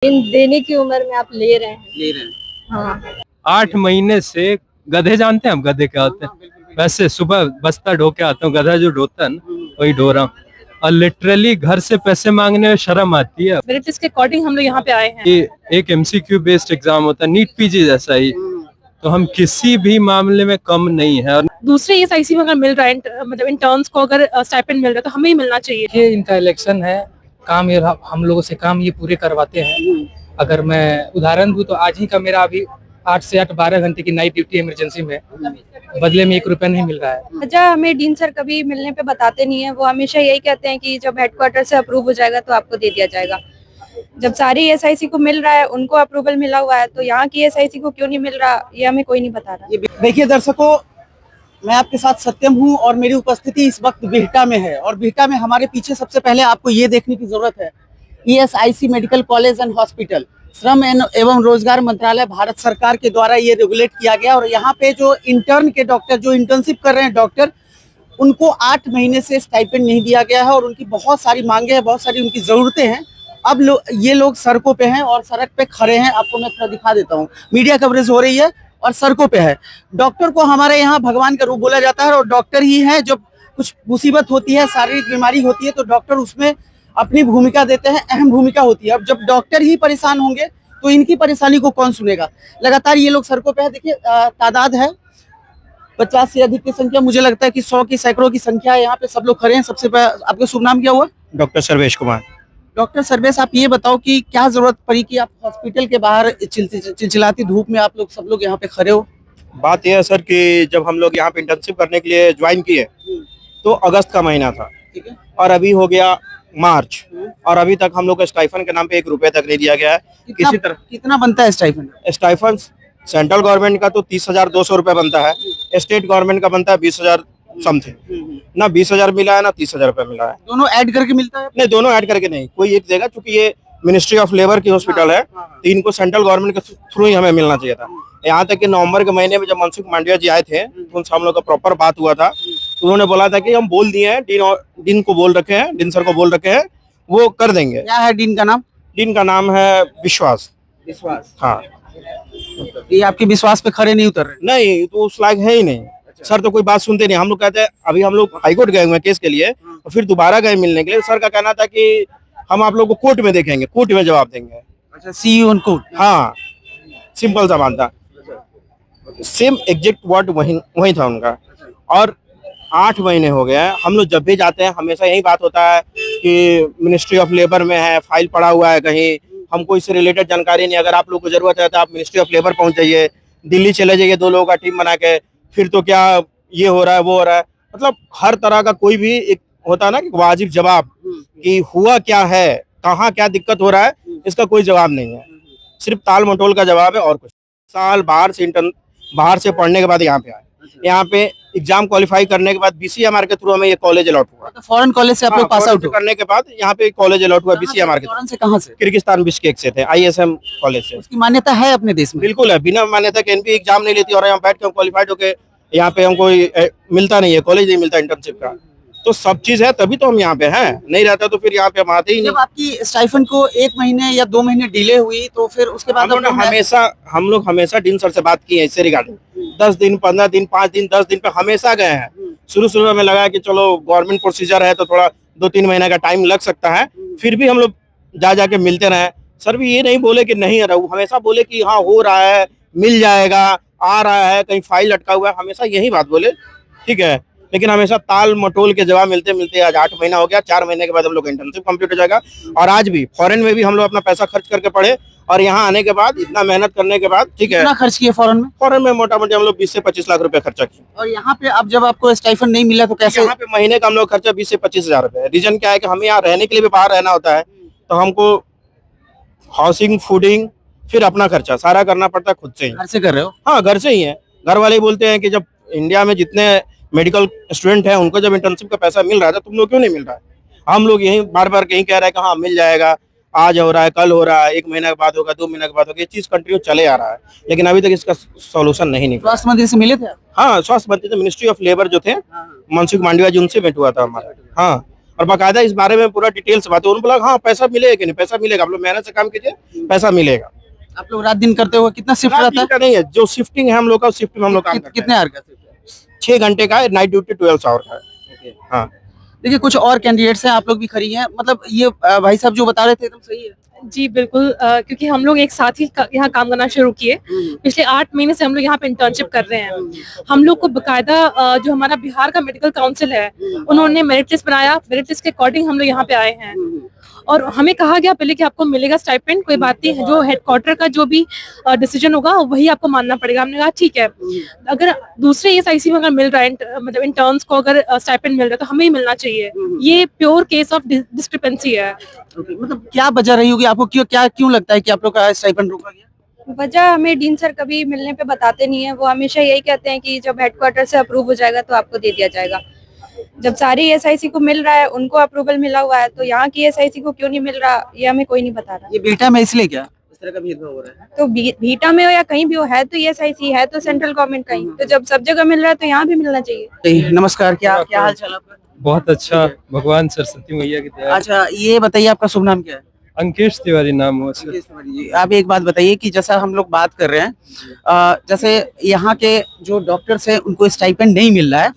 इन देने की उम्र में आप ले रहे हैं। ले रहे हैं। हाँ। 8 महीने से गधे जानते हैं हम, गधे क्या होते हैं? वैसे सुबह बस्ता ढो के आता हूँ, गधा जो ढोता है ना वही ढो रहा हूँ। और लिटरली घर से पैसे मांगने में शर्म आती है। मेरिट लिस्ट के अकॉर्डिंग हम लोग यहाँ पे आए हैं। कि एक MCQ बेस्ड एग्जाम होता है, नीट पीजी जैसा ही, तो हम किसी भी मामले में कम नहीं है। और दूसरे ESIC में अगर मिल रहा है मतलब इंटर्न्स को अगर स्टाइपेंड मिल रहा है तो हमें ही मिलना चाहिए। ये इनका इलेक्शन है, काम ये हम लोगों से काम ये पूरे करवाते हैं। अगर मैं उदाहरण दूं तो आज ही का मेरा अभी 8 से 8 12 घंटे की नाइट ड्यूटी इमरजेंसी में, बदले में 1 रुपया नहीं मिल रहा है। वजह हमें डीन सर कभी मिलने पे बताते नहीं है। वो हमेशा यही कहते हैं कि जब हेडक्वार्टर से अप्रूव हो जाएगा तो आपको दे दिया जाएगा। जब सारी ESIC को मिल रहा है, उनको अप्रूवल मिला हुआ है, तो यहाँ की ESIC को क्यों नहीं मिल रहा, ये हमें कोई नहीं बता रहा। देखिए दर्शकों, मैं आपके साथ सत्यम हूं और मेरी उपस्थिति इस वक्त बिहटा में है। और बिहटा में हमारे पीछे सबसे पहले आपको ये देखने की जरूरत है, ESIC medical college and hospital श्रम एवं रोजगार मंत्रालय भारत सरकार के द्वारा ये रेगुलेट किया गया। और यहाँ पे जो इंटर्न के डॉक्टर, जो इंटर्नशिप कर रहे हैं डॉक्टर, उनको 8 महीने से स्टाइपेंड नहीं दिया गया है और उनकी बहुत सारी मांगे हैं, बहुत सारी उनकी जरूरतें हैं। अब ये लोग सड़कों पे हैं और सड़क पे खड़े हैं। आपको मैं थोड़ा दिखा देता हूँ, मीडिया कवरेज हो रही है और सड़कों पे है। डॉक्टर को हमारे यहाँ भगवान का रूप बोला जाता है और डॉक्टर ही है, जब कुछ मुसीबत होती है, शारीरिक बीमारी होती है तो डॉक्टर उसमें अपनी भूमिका देते हैं, अहम भूमिका होती है। अब जब डॉक्टर ही परेशान होंगे तो इनकी परेशानी को कौन सुनेगा। लगातार ये लोग सड़कों पे है। देखिए तादाद है 50 से अधिक की संख्या, मुझे लगता है कि 100 की सैकड़ों की संख्या है। यहाँ पे सब लोग खड़े हैं। सबसे पहले आपका शुभ नाम क्या हुआ? डॉक्टर सर्वेश कुमार। डॉक्टर सर्वेश, आप ये बताओ कि क्या जरूरत पड़ी कि आप हॉस्पिटल के बाहर चिलचिलाती धूप में आप लोग सब लोग यहाँ पे खड़े हो? बात यह है सर कि जब हम लोग यहाँ पे इंटर्नशिप करने के लिए ज्वाइन किए तो अगस्त का महीना था, ठीक है, और अभी हो गया मार्च, और अभी तक हम लोग को स्टाइफन के नाम पे 1 रुपए तक नहीं दिया गया है किसी तरह। कितना बनता है स्टाइफन? स्टाइफन सेंट्रल गवर्नमेंट का तो 30,200 रुपए बनता है, स्टेट गवर्नमेंट का बनता है 20,000 समथिंग। ना 20,000 मिला है ना 30,000 रुपए मिला है। दोनों ऐड करके मिलता है? नहीं, दोनों ऐड करके नहीं, कोई एक देगा, क्योंकि ये मिनिस्ट्री ऑफ लेबर की हॉस्पिटल है तो इनको सेंट्रल गवर्नमेंट के थ्रू ही हमें मिलना चाहिए था। यहाँ तक कि नवंबर के महीने में जब मनसुख मांडविया जी आए थे तो उनसे हम लोग का प्रॉपर बात हुआ था, तो उन्होंने बोला था कि हम बोल दिए हैं, डीन को बोल रखे हैं, डीन सर को बोल रखे हैं, वो कर देंगे। क्या है डीन का नाम? डीन का नाम है विश्वास। विश्वास? हाँ। ये आपके विश्वास पे खड़े नहीं उतर रहे? नहीं, तो उस लायक है ही नहीं सर, तो कोई बात सुनते नहीं। हम लोग कहते हैं, अभी हम लोग हाईकोर्ट गए हुए हैं केस के लिए, और फिर दोबारा गए मिलने के लिए। सर का कहना था कि हम आप लोग को कोर्ट में देखेंगे, कोर्ट में जवाब देंगे। अच्छा, सी यू ऑन कोर्ट? हाँ, सिंपल सा बात था, सेम एग्जैक्ट वर्ड वही था उनका। और 8 महीने हो गए हैं, हम लोग जब भी जाते हैं हमेशा यही बात होता है कि मिनिस्ट्री ऑफ लेबर में है, फाइल पड़ा हुआ है कहीं, हमको इससे रिलेटेड जानकारी नहीं। अगर आप लोग को जरूरत है तो आप मिनिस्ट्री ऑफ लेबर पहुंच जाइए, दिल्ली चले जाइए 2 लोगों का टीम बना के, फिर तो क्या ये हो रहा है वो हो रहा है। मतलब हर तरह का कोई भी एक होता है ना कि वाजिब जवाब कि हुआ क्या है, कहाँ क्या दिक्कत हो रहा है, इसका कोई जवाब नहीं है, सिर्फ ताल मटोल का जवाब है और कुछ। साल बाहर से पढ़ने के बाद यहाँ पे आए, यहाँ पे एग्जाम क्वालिफाई करने के बाद BCMR के थ्रू हमें ये कॉलेज अलॉट हुआ। तो फॉरेन कॉलेज से आप लोग पास आउट करने के बाद यहाँ पे कॉलेज अलॉट हुआ BCMR के। फॉरेन से कहाँ से? किर्गिस्तान बिश्केक से थे, ISM कॉलेज से। उसकी मान्यता है अपने देश में? बिल्कुल है, बिना मान्यता के NP एग्जाम नहीं लेती और यहाँ बैठ के क्वालिफाइड होके यहाँ पे हमको मिलता नहीं है, कॉलेज नहीं मिलता इंटर्नशिप का। तो सब चीज है तभी तो हम यहाँ पे हैं, नहीं रहता तो फिर यहाँ पे हम आते ही नहीं। जब आपकी स्टाइफन को 1 महीने या 2 महीने डिले हुई तो फिर उसके बाद हम लोग हमेशा डीन सर से बात की है इससे रिगार्डिंग। 10 दिन 15 दिन 5 दिन 10 दिन पे हमेशा गए हैं। शुरू में हमें लगा कि चलो गवर्नमेंट प्रोसीजर है तो थोड़ा 2-3 महीने का टाइम लग सकता है, फिर भी हम लोग जाके मिलते रहे। सर भी ये नहीं बोले कि नहीं रहा, हमेशा बोले कि हाँ हो रहा है, मिल जाएगा, आ रहा है, कहीं फाइल लटका हुआ है, हमेशा यही बात बोले, ठीक है। लेकिन हमेशा ताल मटोल के जवाब मिलते मिलते आज 8 महीना हो गया। 4 महीने के बाद हम लोग इंटर्नशिप कंप्लीट हो जाएगा। और आज भी फॉरेन में भी हम लोग अपना पैसा खर्च करके पढ़े, और यहाँ आने के बाद इतना मेहनत करने के बाद, ठीक है। कितना खर्च किया फॉरेन में? फॉरेन में मोटा मोटी हम लोग 20 से 25 लाख रुपए खर्चा किए। और यहाँ पे अब जब आपको स्टाइफन नहीं मिला तो कैसे? यहाँ पे महीने का हम लोग खर्चा 20 से 25 हजार रुपए। रीजन क्या है कि हमें यहाँ रहने के लिए भी बाहर रहना होता है, तो हमको हाउसिंग, फूडिंग, फिर अपना खर्चा सारा करना पड़ता है खुद से ही। घर से कर रहे हो? हाँ, घर से ही है। घर वाले बोलते हैं कि जब इंडिया में जितने मेडिकल स्टूडेंट हैं उनको जब इंटर्नशिप का पैसा मिल रहा था, तुम लोग क्यों नहीं मिल रहा है? हम लोग यही बार बार कहीं कह रहे हैं कि हाँ मिल जाएगा, आज हो रहा है, कल हो रहा है, 1 महीने के बाद होगा, 2 महीने के बाद होगा, ये चीज कंटिन्यू चले आ रहा है, लेकिन अभी तक इसका सोल्यूशन नहीं निकला। स्वास्थ्य मंत्री से मिले थे? हाँ, स्वास्थ्य मंत्री, मिनिस्ट्री ऑफ लेबर जो थे मनसुख मांडविया जी, उनसे भेंट हुआ था हमारा। हाँ, और बाकायदा इस बारे में पूरा डिटेल से बात है। उन्होंने बोला हाँ पैसा मिलेगा कि नहीं, पैसा मिलेगा, आप लोग मेहनत से काम कीजिए, पैसा मिलेगा। आप लोग रात दिन करते हो, कितना शिफ्ट रहता है? का नहीं है, जो शिफ्टिंग है हम लोग का, शिफ्ट में हम लोग काम करते कितने आवर का शिफ्ट है? 6 घंटे का है, नाइट ड्यूटी 12 आवर का है। हाँ देखिए कुछ और कैंडिडेट्स हैं, आप लोग भी खड़ी हैं, मतलब ये भाई साहब जो बता रहे थे एकदम सही है। जी बिल्कुल, क्योंकि हम लोग एक साथ ही यहाँ काम करना शुरू किए। पिछले 8 महीने से हम लोग यहाँ पे इंटर्नशिप कर रहे हैं। हम लोग को बकायदा जो हमारा बिहार का मेडिकल काउंसिल है, उन्होंने मेरिट लिस्ट बनाया, मेरिट लिस्ट के अकॉर्डिंग हम लोग यहाँ पे आए हैं। और हमें कहा गया पहले कि आपको मिलेगा स्टाइपेंड, कोई बात नहीं है, जो हेडक्वार्टर का जो भी डिसीजन होगा वही आपको मानना पड़ेगा। हमने कहा ठीक है, अगर दूसरे ESIC में अगर मिल रहा है, मतलब इंटर्न्स को अगर स्टाइपेंड मिल रहा है तो हमें ही मिलना चाहिए। ये प्योर केस ऑफ डिस्क्रिपेंसी है। मतलब क्या वजह रही होगी आपको, क्यों लगता है कि आप लोग का स्टाइपेंड रोका गया? वजह हमें डीन सर कभी मिलने पे बताते नहीं है। वो हमेशा यही कहते हैं कि जब हेडक्वार्टर से अप्रूव हो जाएगा तो आपको दे दिया जाएगा। जब सारी ESIC को मिल रहा है, उनको अप्रूवल मिला हुआ है, तो यहाँ की ESIC को क्यों नहीं मिल रहा, ये हमें कोई नहीं बता रहा। ये बिहटा में इसलिए क्या इस तरह का भेदभाव हो रहा है? तो भीटा में हो या कहीं भी हो, है तो ESIC है तो सेंट्रल गवर्नमेंट का ही, तो जब सब जगह मिल रहा है तो यहाँ भी मिलना चाहिए। नमस्कार, क्या हाल चाल आपका? बहुत अच्छा, भगवान सरस्वती मैया की दया। अच्छा ये बताइए आपका शुभ नाम क्या है? अंकेश तिवारी नाम हुआ सर। अंकेश तिवारी जी, आप एक बात बताइए कि जैसा हम लोग बात कर रहे हैं, जैसे यहाँ के जो डॉक्टर्स हैं उनको स्टाइपेंड नहीं मिल रहा है,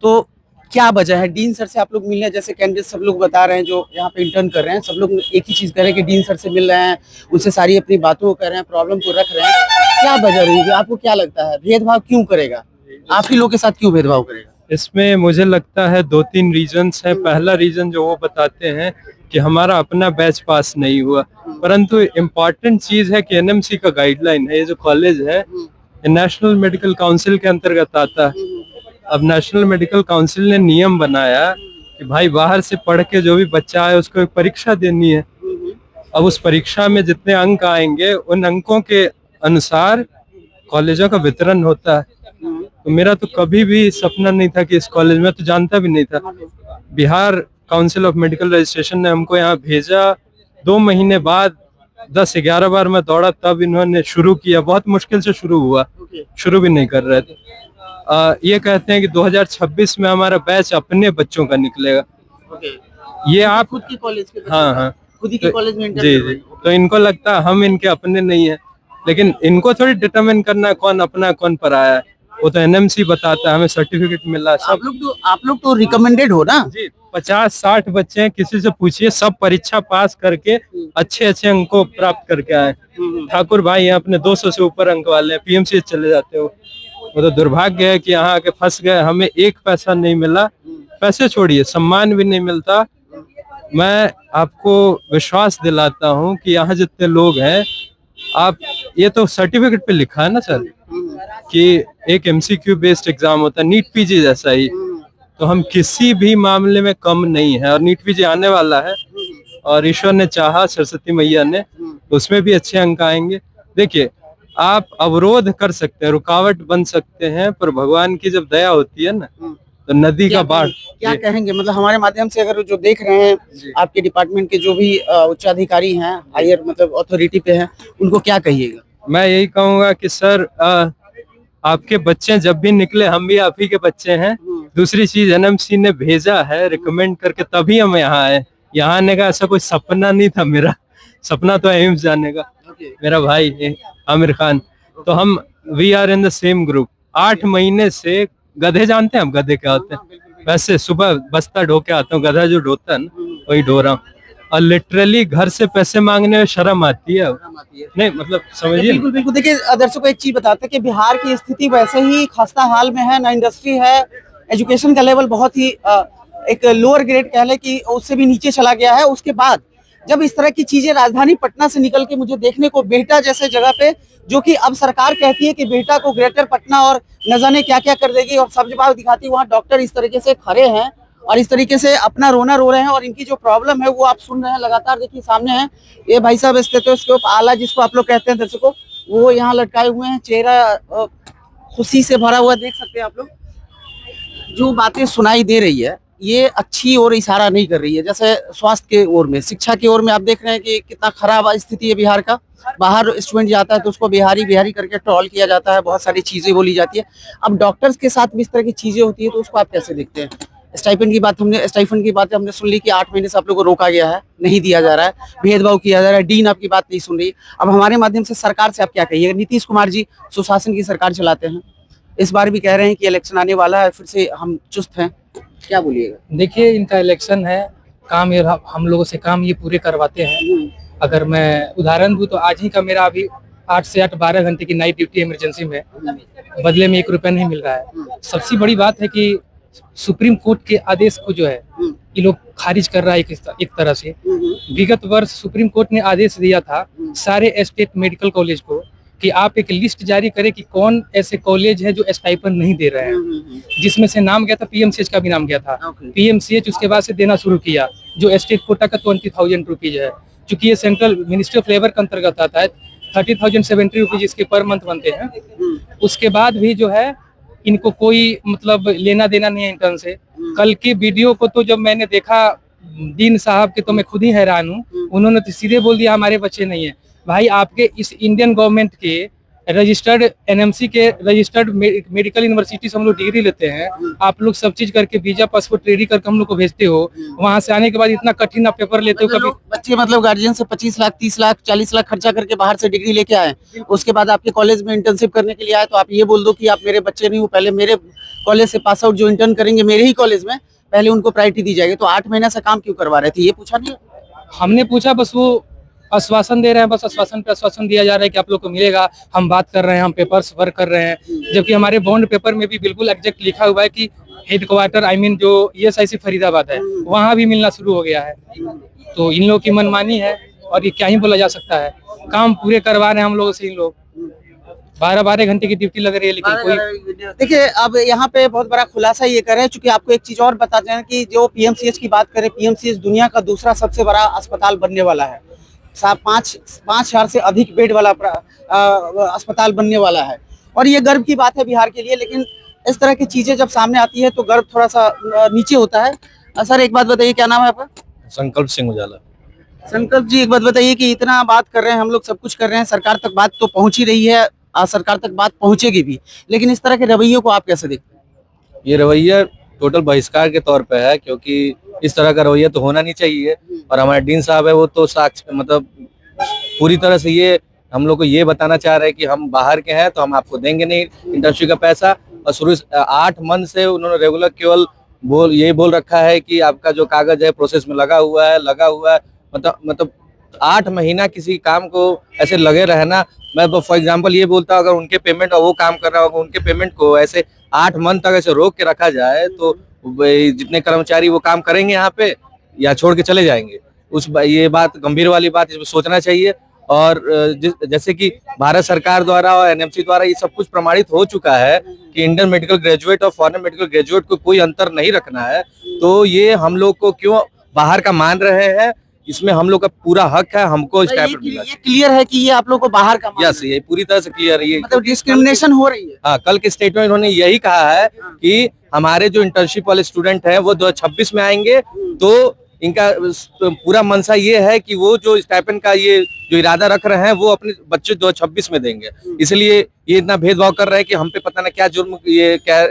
तो क्या वजह है? डीन सर से आप लोग मिल रहे हैं, जैसे कैंडिडेट सब लोग बता रहे हैं जो यहाँ पे इंटर्न कर रहे हैं, सब लोग एक ही चीज कर रहे हैं कि डीन सर से मिल रहे हैं, उनसे सारी अपनी बातों को कर रहे हैं, प्रॉब्लम को रख रहे हैं। क्या वजह रहेगी? आपको क्या लगता है भेदभाव क्यों करेगा? आप ही लोग के साथ क्यों भेदभाव करेगा? इसमें मुझे लगता है 2-3 रीजंस हैं। पहला रीजन जो वो बताते हैं कि हमारा अपना बैच पास नहीं हुआ, परंतु इम्पोर्टेंट चीज है कि NMC का गाइडलाइन है, ये जो कॉलेज है ये नेशनल मेडिकल काउंसिल के अंतर्गत आता है। अब नेशनल मेडिकल काउंसिल ने नियम बनाया कि भाई बाहर से पढ़ के जो भी बच्चा आए उसको एक परीक्षा देनी है। अब उस परीक्षा में जितने अंक आएंगे उन अंकों के अनुसार कॉलेजों का वितरण होता है। तो मेरा तो कभी भी सपना नहीं था कि इस कॉलेज में, तो जानता भी नहीं था। Bihar council of medical registration ने हमको यहाँ भेजा, 2 महीने बाद 10-11 बार मैं दौड़ा, तब इन्होंने शुरू किया। बहुत मुश्किल से शुरू हुआ, शुरू भी नहीं कर रहे थे। ये कहते हैं कि 2026 में हमारा बैच अपने बच्चों का निकलेगा। ये आप खुद की कॉलेज के? हाँ खुद ही की कॉलेज में जी जी। तो इनको लगता है हम इनके अपने नहीं है, लेकिन इनको थोड़ी डिटरमिन करना है कौन अपना है कौन पराया है। वो तो NMC बताता है, हमें सर्टिफिकेट मिला। आप लोग तो रिकमेंडेड हो ना जी। 50-60 बच्चे हैं, किसी से पूछिए, सब परीक्षा पास करके अच्छे अंकों प्राप्त करके आए। ठाकुर भाई यहाँ अपने 200 से ऊपर अंक वाले हैं, PMC चले जाते हो। वो तो दुर्भाग्य है कि यहाँ आके फंस गए। हमें एक पैसा नहीं मिला, पैसे छोड़िए सम्मान भी नहीं मिलता। मैं आपको विश्वास दिलाता हूँ कि यहाँ जितने लोग हैं, आप ये तो सर्टिफिकेट पे लिखा है ना सर कि एक MCQ बेस्ड एग्जाम होता है, नीट PG जैसा ही। तो हम किसी भी मामले में कम नहीं है, और नीट PG आने वाला है और ईश्वर ने चाहा, सरस्वती मैया ने, तो उसमें भी अच्छे अंक आएंगे। देखिए आप अवरोध कर सकते हैं, रुकावट बन सकते हैं, पर भगवान की जब दया होती है ना तो नदी का बाढ़। क्या कहेंगे, मतलब हमारे माध्यम से अगर जो देख रहे हैं आपके डिपार्टमेंट के जो भी उच्चाधिकारी हैं, हायर मतलब अथॉरिटी पे हैं, उनको क्या कहिएगा? मैं यही कहूंगा कि सर आपके बच्चे जब भी निकले, हम भी आप ही के बच्चे हैं। दूसरी चीज NMC ने भेजा है रिकमेंड करके, तभी हम यहाँ आए। यहाँ आने का ऐसा कोई सपना नहीं था मेरा, सपना तो एम्स जाने का। मेरा भाई है आमिर खान, तो हम we are in the same group. 8 महीने से गधे, जानते हैं हम गधे क्या होते हैं? वैसे सुबह बस्ता ढो के आता हूँ, गधा जो ढोता है ना वही ढो रहा हूँ। और लिटरली घर से पैसे मांगने में शर्म आती है। नहीं मतलब समझिए। बिल्कुल बिल्कुल। देखिए दर्शकों को एक चीज बताते हैं कि बिहार की स्थिति वैसे ही खस्ता हाल में है, ना इंडस्ट्री है, एजुकेशन का लेवल बहुत ही एक लोअर ग्रेड कह ले कि उससे भी नीचे चला गया है। उसके बाद जब इस तरह की चीजें राजधानी पटना से निकल के मुझे देखने को बिहटा जैसे जगह पे, जो कि अब सरकार कहती है कि बिहटा को ग्रेटर पटना और न जाने क्या क्या कर देगी, और सब जवाब दिखाती है, वहाँ डॉक्टर इस तरीके से खड़े हैं और इस तरीके से अपना रोना रो रहे हैं। और इनकी जो प्रॉब्लम है वो आप सुन रहे हैं लगातार। देखिए सामने है ये भाई साहब स्टेथोस्कोप आला जिसको आप लोग कहते हैं दर्शकों, वो यहाँ लटकाए हुए हैं, चेहरा खुशी से भरा हुआ देख सकते हैं आप लोग। जो बातें सुनाई दे रही है ये अच्छी ओर इशारा नहीं कर रही है। जैसे स्वास्थ्य के ओर में, शिक्षा की ओर में आप देख रहे हैं कि कितना खराब स्थिति है बिहार का। बाहर स्टूडेंट जाता है तो उसको बिहारी बिहारी करके ट्रोल किया जाता है, बहुत सारी चीजें बोली जाती है। अब डॉक्टर्स के साथ भी इस तरह की चीजें होती है तो उसको आप कैसे देखते हैं? स्टाइपेंड की बात हमने सुन ली कि 8 महीने से आप लोगों को रोका गया है, नहीं दिया जा रहा है, भेदभाव किया जा रहा है, डीन आपकी बात नहीं सुन रही। अब हमारे माध्यम से सरकार से आप क्या कहिएगा? नीतीश कुमार जी सुशासन की सरकार चलाते हैं, इस बार भी कह रहे हैं कि इलेक्शन आने वाला है, फिर से हम चुस्त हैं, क्या बोलिएगा? देखिए, इनका इलेक्शन है, काम ये हम लोगों से काम ये पूरे करवाते हैं। अगर मैं उदाहरण दूं तो आज ही का मेरा अभी 8 से 8 12 घंटे की नाइट ड्यूटी इमरजेंसी में, बदले में 1 रुपया नहीं मिल रहा है। सबसे बड़ी बात है कि सुप्रीम कोर्ट के आदेश को जो है ये लोग खारिज कर रहा है एक तरह से। विगत वर्ष सुप्रीम कोर्ट ने आदेश दिया था सारे स्टेट मेडिकल कॉलेज को कि आप एक लिस्ट जारी करें कि कौन ऐसे कॉलेज है जो स्टाइपेंड नहीं दे रहे हैं, जिसमें से नाम गया था पीएमसीएच का भी नाम गया था। पीएमसीएच उसके बाद से देना शुरू किया, जो स्टेट कोटा का 20,000 रुपीज है, चूंकि ये सेंट्रल मिनिस्ट्री ऑफ लेबर के अंतर्गत आता है, 30,070 रुपीज इसके पर मंथ बनते हैं। उसके बाद भी जो है इनको कोई मतलब लेना देना नहीं है इंटर्न से। कल के वीडियो को तो जब मैंने देखा डीन साहब के, तो मैं खुद ही हैरान हूँ। उन्होंने तो सीधे बोल दिया हमारे बच्चे नहीं है। भाई, आपके इस इंडियन गवर्नमेंट के रजिस्टर्ड एनएमसी के रजिस्टर्ड मेडिकल यूनिवर्सिटी से हम लोग डिग्री लेते हैं, आप लोग सब चीज करके वीजा पासपोर्ट रेडी करके हम लोग को भेजते हो, वहां से आने के बाद इतना कठिन आप पेपर लेते हो। कभी बच्चे मतलब गार्जियन से 25 लाख 30 लाख 40 लाख खर्चा करके बाहर से डिग्री लेके आए, उसके बाद आपके कॉलेज में इंटर्नशिप करने के लिए आए, तो आप ये बोल दो कि आप मेरे बच्चे नहीं हो, पहले मेरे कॉलेज से पास आउट जो इंटर्न करेंगे मेरे ही कॉलेज में, पहले उनको प्रायोरिटी दी जाएगी। तो 8 महीने से काम क्यों करवा रहे थे, ये पूछा नहीं? हमने पूछा, बस वो आश्वासन दे रहे हैं, बस आश्वासन पे आश्वासन दिया जा रहा है कि आप लोग को मिलेगा, हम बात कर रहे हैं, हम पेपर्स वर्क कर रहे हैं, जबकि हमारे बॉन्ड पेपर में भी बिल्कुल एग्जैक्ट लिखा हुआ है कि हेडक्वार्टर जो ESIC फरीदाबाद है वहाँ भी मिलना शुरू हो गया है। तो इन लोगों की मनमानी है और ये क्या ही बोला जा सकता है। काम पूरे करवा रहे हैं हम लोगों से, इन लोग 12-12 घंटे की ड्यूटी लग रही है, लेकिन कोई। देखिए, अब यहाँ पे बहुत बड़ा खुलासा ये कर रहे हैं, चूंकि आपको एक चीज और बताते हैं कि जो पीएमसीएच की बात करें, पीएमसीएच दुनिया का दूसरा सबसे बड़ा अस्पताल बनने वाला है। 5,000 से अधिक बेड वाला अस्पताल बनने वाला है, और ये गर्व की बात है बिहार के लिए। लेकिन इस तरह की चीजें जब सामने आती है तो गर्व थोड़ा सा नीचे होता है। सर, एक बात बताइए, क्या नाम है आपका? संकल्प सिंह उजाला। संकल्प जी, एक बात बताइए कि इतना बात कर रहे हैं हम लोग, सब कुछ कर रहे हैं, सरकार तक बात तो पहुंच ही रही है, सरकार तक बात पहुंचेगी भी, लेकिन इस तरह के रवैयों को आप कैसे देखते हैं? ये रवैया टोटल बहिष्कार के तौर पे है, क्योंकि इस तरह का रवैया तो होना नहीं चाहिए। और हमारे डीन साहब है वो तो मतलब पूरी तरह से ये हम लोग को ये बताना चाह रहे हैं कि हम बाहर के हैं तो हम आपको देंगे नहीं इंडस्ट्री का पैसा। और शुरू 8 मंथ से उन्होंने रेगुलर केवल यही बोल रखा है कि आपका जो कागज है प्रोसेस में लगा हुआ है। मतलब 8 महीना किसी काम को ऐसे लगे रहना। मैं फॉर एग्जांपल ये बोलता हूँ, अगर उनके पेमेंट और वो काम कर रहा होगा, उनके पेमेंट को ऐसे 8 मंथ तक ऐसे रोक के रखा जाए तो जितने कर्मचारी वो काम करेंगे यहाँ पे या छोड़ के चले जाएंगे। ये बात गंभीर वाली बात, इसमें सोचना चाहिए। और जैसे कि भारत सरकार द्वारा और एनएमसी द्वारा ये सब कुछ प्रमाणित हो चुका है कि इंडियन मेडिकल ग्रेजुएट और फॉरेन मेडिकल ग्रेजुएट को कोई अंतर नहीं रखना है, तो ये हम लोग को क्यों बाहर का मान रहे हैं? इसमें हम लोग का पूरा हक है, हमको ये क्लियर है कि ये आप लोग को बाहर का यस, ये पूरी तरह से क्लियर है। मतलब डिस्क्रिमिनेशन हो रही है। हाँ, कल के स्टेटमेंट इन्होंने यही कहा है कि हमारे जो इंटर्नशिप वाले स्टूडेंट हैं वो 2026 में आएंगे, तो इनका पूरा मनसा ये है कि वो जो स्टाइपेंड का ये जो इरादा रख रहे हैं वो अपने बच्चे 2026 में देंगे। इसलिए ये इतना भेदभाव कर रहे हैं कि हम पे पता ना क्या जुर्म ये क्या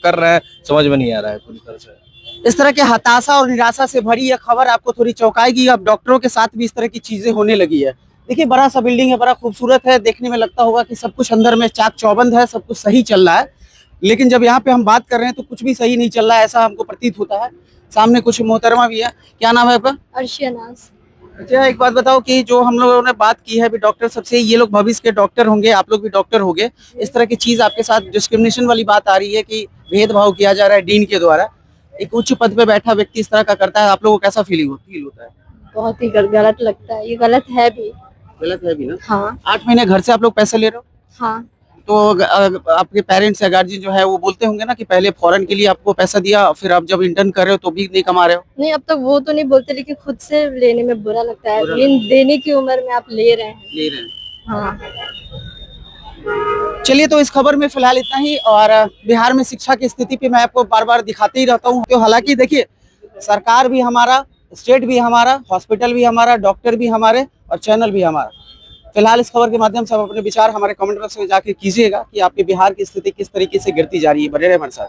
कर रहे हैं, समझ में नहीं आ रहा है पूरी तरह से। इस तरह के हताशा और निराशा से भरी यह खबर आपको थोड़ी चौंकाएगी। अब डॉक्टरों के साथ भी इस तरह की चीजें होने लगी है। देखिए, बड़ा सा बिल्डिंग है, बड़ा खूबसूरत है, देखने में लगता होगा कि सब कुछ अंदर में चाक चौबंद है, सब कुछ सही चल रहा है, लेकिन जब यहाँ पे हम बात कर रहे हैं तो कुछ भी सही नहीं चल रहा है, ऐसा हमको प्रतीत होता है। सामने कुछ मोहतरमा भी है। क्या नाम है आपका? अर्शिया नाज। अच्छा, एक बात बताओ कि जो हम लोगों ने बात की है अभी डॉक्टर सबसे, ये लोग भविष्य के डॉक्टर होंगे, आप लोग भी डॉक्टर होंगे, इस तरह की चीज आपके साथ डिस्क्रिमिनेशन वाली बात आ रही है कि भेदभाव किया जा रहा है डीन के द्वारा, एक उच्च पद पे बैठा व्यक्ति इस तरह का करता है, आप लोगों को कैसा फील होता है? बहुत ही गलत लगता है, ये गलत है भी। गलत है भी ना? हाँ 8 महीने घर से आप लोग पैसे ले रहे हो, हाँ। तो आपके पेरेंट्स या गार्जियन जो है वो बोलते होंगे ना कि पहले फॉरेन के लिए आपको पैसा दिया, फिर आप जब इंटर्न कर रहे हो तो भी नहीं कमा रहे हो? नहीं, अब तक वो तो नहीं बोलते, लेकिन खुद से लेने में बुरा लगता है। देने की उम्र में आप ले रहे हैं। हाँ। चलिए, तो इस खबर में फिलहाल इतना ही। और बिहार में शिक्षा की स्थिति पे मैं आपको बार बार दिखाते ही रहता हूँ। तो हालांकि देखिए, सरकार भी हमारा, स्टेट भी हमारा, हॉस्पिटल भी हमारा, डॉक्टर भी हमारे और चैनल भी हमारा। फिलहाल इस खबर के माध्यम से आप अपने विचार हमारे कमेंट बॉक्स में जाके कीजिएगा कि आपके बिहार की स्थिति किस तरीके से गिरती जा रही है। बने रहे हमारे साथ।